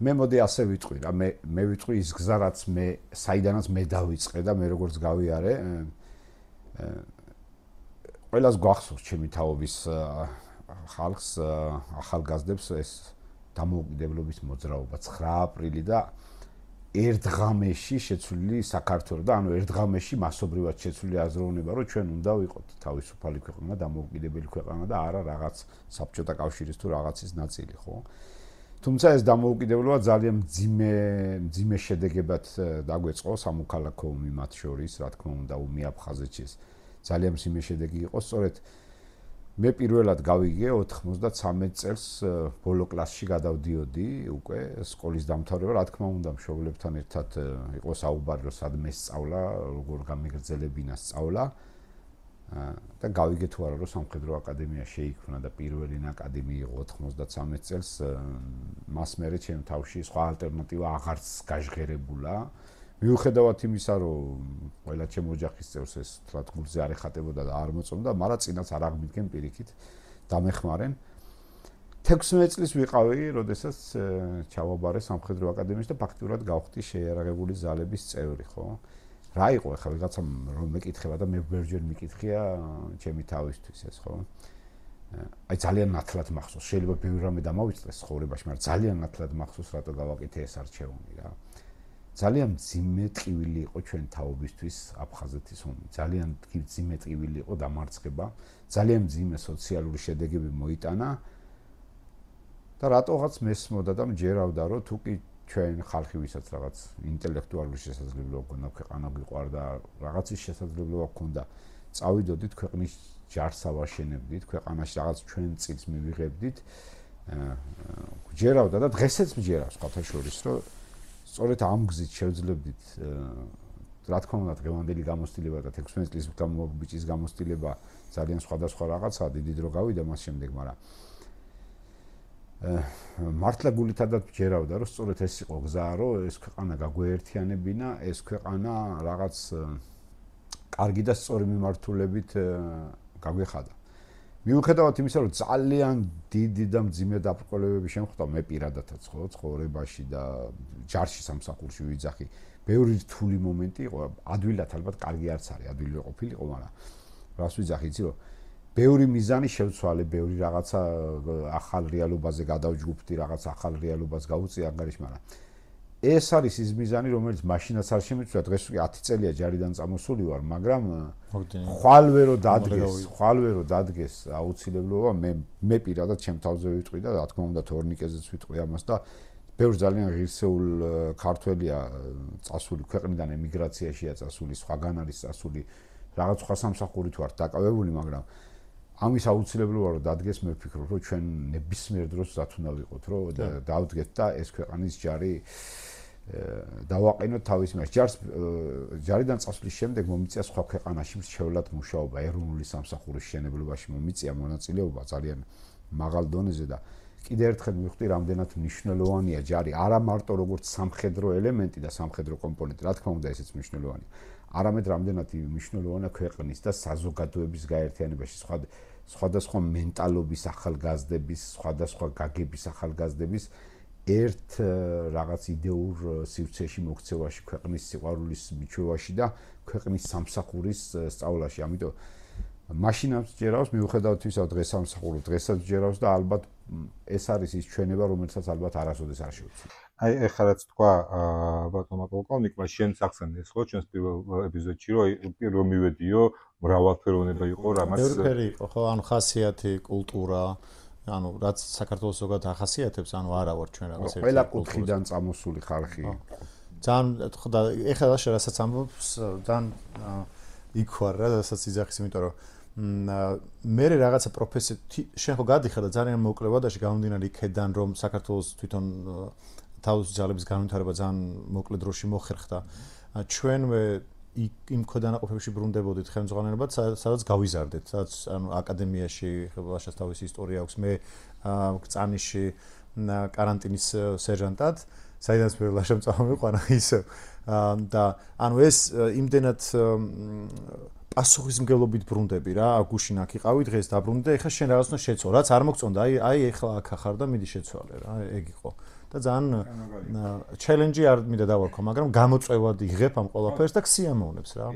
მე მოდი ასე ვიტყვი რა, მე ვიტყვი ის გზა რაც მე საიდანაც მე დავიწყე და მე როგორც გავიარე, ყველას გვახსოვს ჩემი თაობის ხალხს, ახალგაზრდებს ეს დამოუკიდებლობის მოძრაობა 9 აპრილი და ერთ ღამეში შეცვლილი საქართველო და ანუ ერთ ღამეში მასობრივად შეცვლილი აზროვნება, რომ ჩვენ უნდა ვიყოთ თავისუფალი ქვეყანა, დამოუკიდებელი ქვეყანა და არა რაღაც საბჭოთა კავშირის თუ რაღაცის ნაწილი, ხო? თუმცა ეს დამოუკიდებლობა ძალიან მძიმე შედეგებად დაგვეწყო სამოქალაქო ომი მათ შორის, რა თქმა უნდა, ომი აფხაზეთში ძალიან მძიმე შედეგი იყო, სწორედ მე პირველად გავიგე 93 წელს ბოლო კლასში გადავდიოდი უკვე სკოლის დამთავრება, რა თქმა უნდა, მშობლებთან ერთად იყო საუბარი, რომ სადმე სწავლა, როგორ გამიგრძელებინა სწავლა და გავიგე თუ არა, რომ სამხედრო აკადემია შეიქმნა და პირველი აკადემია იყო 93 წელს, მას მერე ჩემ თავში სხვა ალტერნატივა აღარც გაჟღერებულა. მიუხედავად იმისა, რომ ყველა ჩემ ოჯახის წევრს ეს თლათ გულზე არ ეხატებოდა და არ მოწონდა, მაგრამ წინაც არ აღმიდგენ პირიქით დამეხმარენ. 16 წლის ვიყავი, როდესაც ჩავაბარე სამხედრო აკადემიაში და ფაქტურად გავხდი შეიარაღებული ძალების წევრი, ხო? რა იყო ახლა ვიღაცამ რომ მეკითხება და მე ბევრჯერ მიკითხია ჩემი თავისთვის ეს, ხო? აი ძალიან ნათლად მახსოვს, შეიძლება ბევრი რამე დამავიწყდეს ცხოვრებაში, მაგრამ ძალიან ნათლად მახსოვს, რატო გავაკეთე ეს არჩევანი რა. ძალიან მძიმე ტყივილი იყო ჩვენ თაობისთვის აფხაზეთის ომი. ძალიან მძიმე ტყივილი იყო დამარცხება. ძალიან მძიმე სოციალური შედეგები მოიტანა. და რატოღაც მესმოდა და მჯერავდა, რომ თუ კი ჩვენ ხალხი ვისაც რაღაც ინტელექტუალური შესაძლებლობა გქონდა, ქვეყანა გვიყვარდა, რაღაცის შესაძლებლობა გქონდა, წავიდოდით ქვეყნის ჯარს ავაშენებდით, ქვეყანაში რაღაც ჩვენ წილს მივიღებდით. მჯერავდა და დღესაც მჯერავს სხვათა შორის, რომ სწორედ ამ გზით შევძლებდით, რა თქმა უნდა, დღევანდელი გამოცდილება და 16 წლის ბიჭის გამოცდილება ძალიან სხვადასხვა რაღაცაა, დიდი დრო გავიდა მას შემდეგ, მაგრამ მართლა გულითადად ვჯერავდა, რომ სწორედ ეს იყო გზა, რომ ეს ქვეყანა გაგვეერთიანებინა, ეს ქვეყანა რაღაც კარგი და სწორი მიმართულებით გაგვეხადა. მიუხედავად იმისა, რომ ძალიან დიდი და მძიმე დაბრკოლებები შემხვდა მე პირადადაც ხო ცხოვრებაში და ჯარში სამსახურში ვიძახი, ბევრი რთული მომენტი იყო, ადვილად ალბათ კარგი არც არის, ადვილი ყოფილიყო, მაგრამ რას ვიძახი, იცი რომ ბევრი მიზანი შევცვალე, ბევრი რაღაცა ახალ რეალობაზე გადავჯგუფდი, რაღაც ახალ რეალობას გავუწია ანგარიში, მაგრამ ეს არის ის მიზანი, რომელიც მაშინაც არ შემეცვლა, დღეს უკვე 10 წელია ჯარიდან წამოსული ვარ, მაგრამ ხვალვე რომ დადგეს აუცილებლობა, მე პირადად ჩემ თავზე ვიტყვი და რა თქმა უნდა თორნიკეზეც ვიტყვი ამას და ბევრ ძალიან ღირსეულ ქართველია წასული ქვეყნიდან ემიგრაციაშია წასული, სხვაგან არის წასული, რაღაც სხვა სამსახურით ვართ დაკავებული, მაგრამ ამის აუცილებლობა რომ დადგეს, მე ვფიქრობ, რომ ჩვენ ნებისმიერ დროს ზათ უნდა ვიყოთ, რომ დავდგეთ და ეს ქვეყანის ჯარი დავაყენოთ თავის იმას. ჯარიდან წასვლის შემდეგ მომიწია სხვა ქვეყანაში მრჩევლად მუშაობა, ეროვნული სამსახურის შენებლობაში მომიწია მონაწილეობა ძალიან მაღალ დონეზე და კიდევ ერთხელ მივხვდი, რამდენად მნიშვნელოვანია ჯარი, არა მარტო როგორც სამხედრო ელემენტი და სამხედრო კომპონენტი, რა თქმა უნდა, ესეც მნიშვნელოვანია. არამედ რამდენად მნიშვნელოვანია ქვეყნის და საზოგადოების გაერთიანებაში, სხვადასხვა მენტალობის ახალგაზრდების, სხვადასხვა გაგების ახალგაზრდების ერთ რაღაც იდეურ სივრცეში მოქცევაში, ქვეყნის სიყვარულის მიჩვევაში და ქვეყნის სამსახურის სწავლაში. ამიტომ მაშინაც ჯერავს, მიუხედავად ისა, დღეს სამსახურო დღესაც ჯერავს და ალბათ ეს არის ის ჩვენება, რომელსაც ალბათ არასოდეს არ შევცვლი. აი ეხლა რაც თქვა ბატონმა პოლკოვნიკმა, შენ სახსენეს ხო ჩვენს პირველ ეპიზოდში, რომ პირველ მივედიო, მრავალფეროვნება იყო, რამაც ბევრფერი იყო, ხო, ანუ ხასიათი, კულტურა, ანუ რაც საქართველოს ზოგადად ახასიათებს, ანუ არა ვარ ჩვენ რაღაც ერთი. ყველა კუთხიდან წამოსული ხალხი. ძალიან ხოდა ეხლა რასაც ამბობს, ძალიან იქ ვარ რა, რასაც იძახის, იმიტომ რომ მე რაღაცა პროფესია შენ ხო გადიხარ და ძალიან მოკლე ვადაში გამომდინარე იქედან რომ საქართველოს თვითონ თავის ძალების განვითარება ძალიან მოკლე დროში მოხერხდა. ჩვენვე იმ ქვედანაყოფებში ბრუნდებოდით ხელმძღვანელობად, სადაც გავიზარდეთ, სადაც ანუ აკადემიაში ხელშას თავის ისტორია აქვს, მე წანიში კარანტინის სერჟანტად, საიდანაც მე ლაშამ წავმიყვანა ისევ და ანუ ეს იმდენად პასუხისმგებლობით ბრუნდები რა, გუშინ აქ იყავი, დღეს დაბრუნდი და ეხლა შენ რაღაცნაირად შეცვალ, რაც არ მოგწონდა, აი ეხლა აქ ახარ და მიდი შეცვალე რა, ეგ იყო. და ძალიან ჩელენჯი არ მინდა დავარქვა, მაგრამ გამოწვევად იღებ ამ ყველაფერს და ქსიამოვნებს რა.